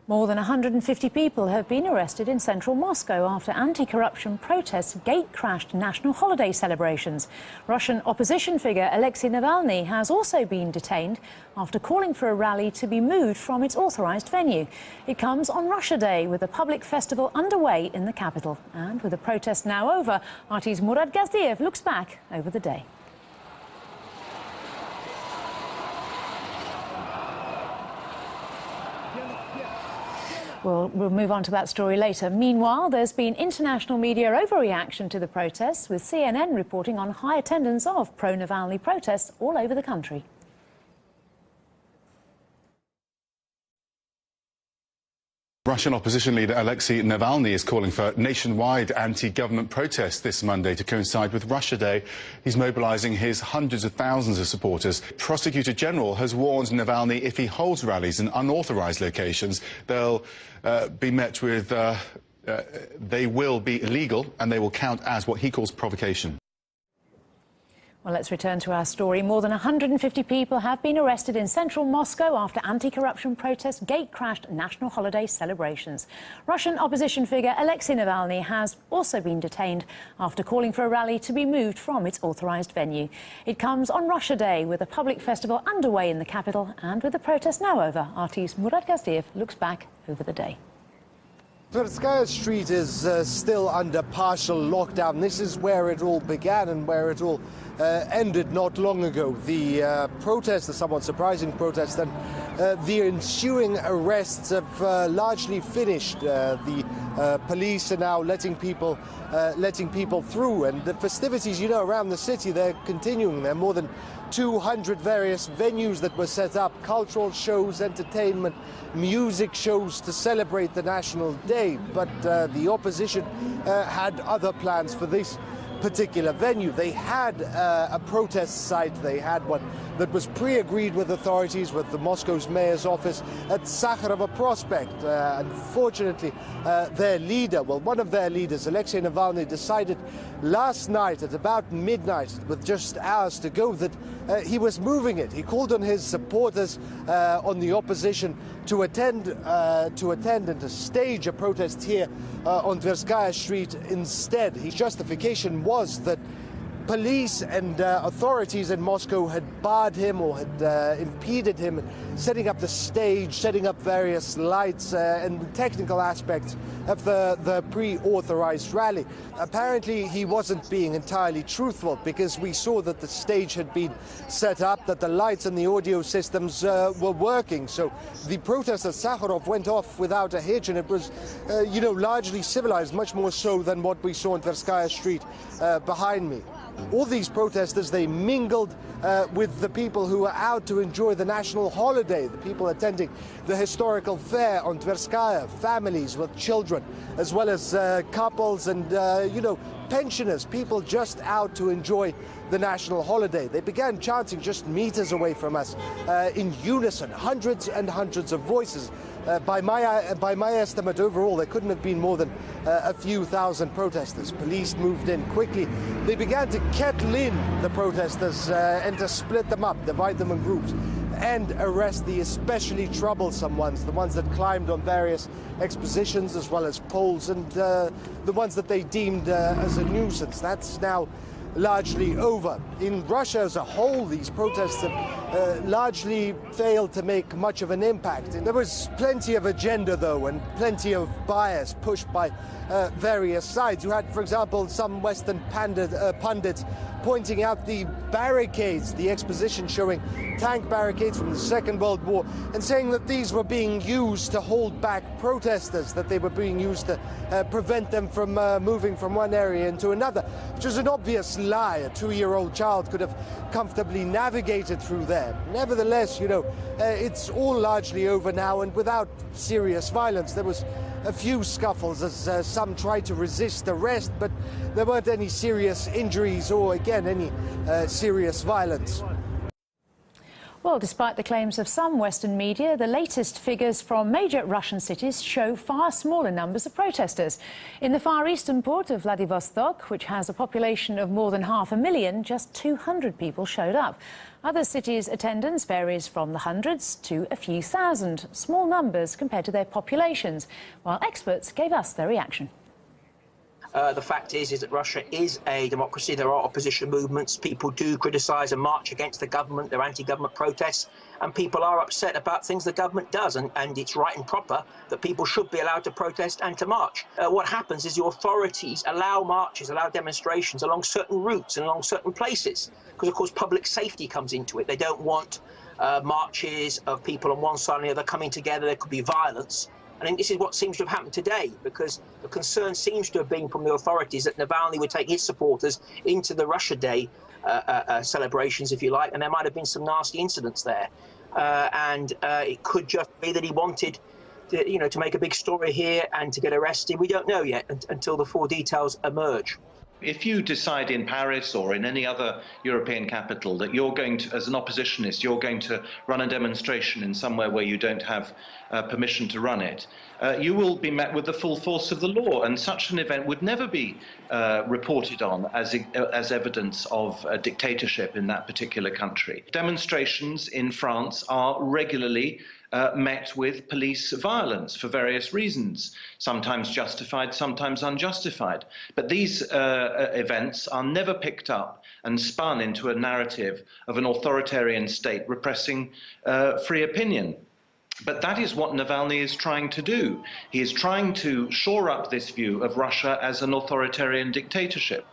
More than 150 people have been arrested in central Moscow after anti-corruption protests gate-crashed national holiday celebrations. Russian opposition figure Alexei Navalny has also been detained after calling for a rally to be moved from its authorised venue. It comes on Russia Day, with a public festival underway in the capital. And with the protest now over, RT's Murat Gazdiev looks back over the day. We'll move on to that story later. Meanwhile, there's been international media overreaction to the protests, with CNN reporting on high attendance of pro-Navalny protests all over the country. Russian opposition leader Alexei Navalny is calling for nationwide anti-government protests this Monday to coincide with Russia Day. He's mobilising his hundreds of thousands of supporters. Prosecutor General has warned Navalny if he holds rallies in unauthorised locations, they'll be met with, they will be illegal and they will count as what he calls provocation. Well, let's return to our story. More than 150 people have been arrested in central Moscow after anti-corruption protests gate-crashed national holiday celebrations. Russian opposition figure Alexei Navalny has also been detained after calling for a rally to be moved from its authorised venue. It comes on Russia Day, with a public festival underway in the capital, and with the protest now over, RT's Murat Gazdiev looks back over the day. Tverskaya Street is still under partial lockdown. This is where it all began and where it all ended not long ago. The protest, the somewhat surprising protest, and the ensuing arrests have largely finished. The police are now letting people through, and the festivities, you know, around the city, they're continuing. There are more than 200 various venues that were set up, cultural shows, entertainment, music shows to celebrate the National Day. But the opposition had other plans for this particular venue. They had a protest site. They had one that was pre-agreed with authorities, with the Moscow's mayor's office at Sakharova Prospect. Unfortunately, their leader, well, one of their leaders, Alexei Navalny, decided last night at about midnight, with just hours to go, that he was moving it. He called on his supporters on the opposition to attend and to stage a protest here on Tverskaya Street instead. His justification was that police and authorities in Moscow had barred him or had impeded him setting up the stage, setting up various lights and technical aspects of the pre-authorized rally. Apparently he wasn't being entirely truthful, because we saw that the stage had been set up, that the lights and the audio systems were working. So the protest at Sakharov went off without a hitch, and it was, you know, largely civilized, much more so than what we saw on Tverskaya Street behind me. All these protesters, they mingled with the people who were out to enjoy the national holiday, the people attending the historical fair on Tverskaya, families with children, as well as couples and, you know, pensioners, people just out to enjoy the national holiday. They began chanting just meters away from us in unison, hundreds and hundreds of voices. By my estimate, overall, there couldn't have been more than a few thousand protesters. Police moved in quickly. They began to kettle in the protesters and to split them up, divide them in groups, and arrest the especially troublesome ones, the ones that climbed on various expositions as well as poles, and the ones that they deemed as a nuisance. That's now largely over. In Russia as a whole, these protests have largely failed to make much of an impact. And there was plenty of agenda, though, and plenty of bias pushed by various sides. You had, for example, some Western pundits pointing out the barricades, the exposition showing tank barricades from the Second World War, and saying that these were being used to hold back protesters, that they were being used to prevent them from moving from one area into another, which is an obvious lie. A 2-year-old child could have comfortably navigated through there. Nevertheless, you know, it's all largely over now, and without serious violence. There was a few scuffles as some tried to resist arrest, but there weren't any serious injuries or, again, any serious violence. Well, despite the claims of some Western media, the latest figures from major Russian cities show far smaller numbers of protesters. In the far eastern port of Vladivostok, which has a population of more than 500,000, just 200 people showed up. Other cities' attendance varies from the hundreds to a few thousand, small numbers compared to their populations, while experts gave us their reaction. The fact is that Russia is a democracy. There are opposition movements. People do criticise and march against the government. There are anti-government protests. And people are upset about things the government does. And it's right and proper that people should be allowed to protest and to march. What happens is the authorities allow marches, allow demonstrations along certain routes and along certain places. Because, of course, public safety comes into it. They don't want marches of people on one side and the other coming together. There could be violence. I think this is what seems to have happened today, because the concern seems to have been from the authorities that Navalny would take his supporters into the Russia Day celebrations, if you like, and there might have been some nasty incidents there. It could just be that he wanted to make a big story here and to get arrested. We don't know yet until the full details emerge. If you decide in Paris or in any other European capital that you're going to, as an oppositionist, you're going to run a demonstration in somewhere where you don't have permission to run it, you will be met with the full force of the law, and such an event would never be reported on as evidence of a dictatorship in that particular country. Demonstrations in France are regularly met with police violence for various reasons, sometimes justified, sometimes unjustified. But these events are never picked up and spun into a narrative of an authoritarian state repressing free opinion. But that is what Navalny is trying to do. He is trying to shore up this view of Russia as an authoritarian dictatorship.